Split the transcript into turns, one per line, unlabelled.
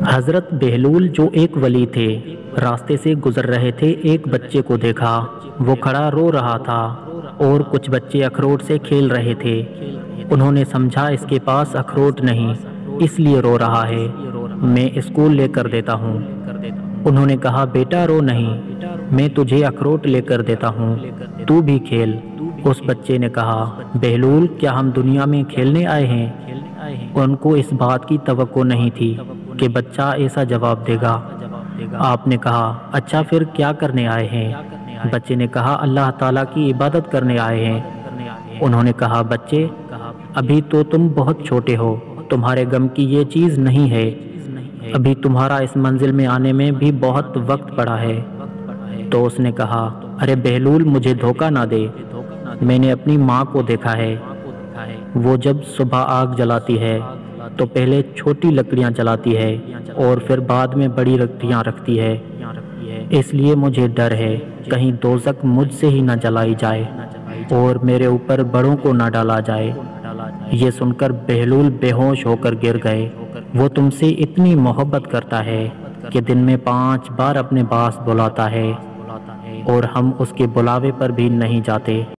حضرت بہلول جو ایک ولی تھے راستے سے گزر رہے تھے، ایک بچے کو دیکھا، وہ کھڑا رو رہا تھا اور کچھ بچے اخروٹ سے کھیل رہے تھے۔ انہوں نے سمجھا اس کے پاس اخروٹ نہیں، اس لیے رو رہا ہے، میں اسکول لے کر دیتا ہوں۔ انہوں نے کہا بیٹا رو نہیں، میں تجھے اخروٹ لے کر دیتا ہوں، تو بھی کھیل۔ اس بچے نے کہا بہلول کیا ہم دنیا میں کھیلنے آئے ہیں؟ ان کو اس بات کی توقع نہیں تھی کہ بچہ ایسا جواب دے گا۔ آپ نے کہا اچھا پھر کیا کرنے آئے ہیں؟ بچے نے کہا اللہ تعالیٰ کی عبادت کرنے آئے ہیں۔ انہوں نے کہا بچے ابھی تو تم بہت چھوٹے ہو، تمہارے غم کی یہ چیز نہیں ہے، ابھی تمہارا اس منزل میں آنے میں بھی بہت وقت پڑا ہے۔ تو اس نے کہا ارے بہلول مجھے دھوکہ نہ دے، میں نے اپنی ماں کو دیکھا ہے، وہ جب صبح آگ جلاتی ہے تو پہلے چھوٹی لکڑیاں جلاتی ہے اور پھر بعد میں بڑی لکڑیاں رکھتی ہے، اس لیے مجھے ڈر ہے کہیں دوزخ مجھ سے ہی نہ جلائی جائے اور میرے اوپر بڑوں کو نہ ڈالا جائے۔ یہ سن کر بہلول بے ہوش ہو کر گر گئے۔ وہ تم سے اتنی محبت کرتا ہے کہ دن میں 5 بار اپنے پاس بلاتا ہے اور ہم اس کے بلاوے پر بھی نہیں جاتے۔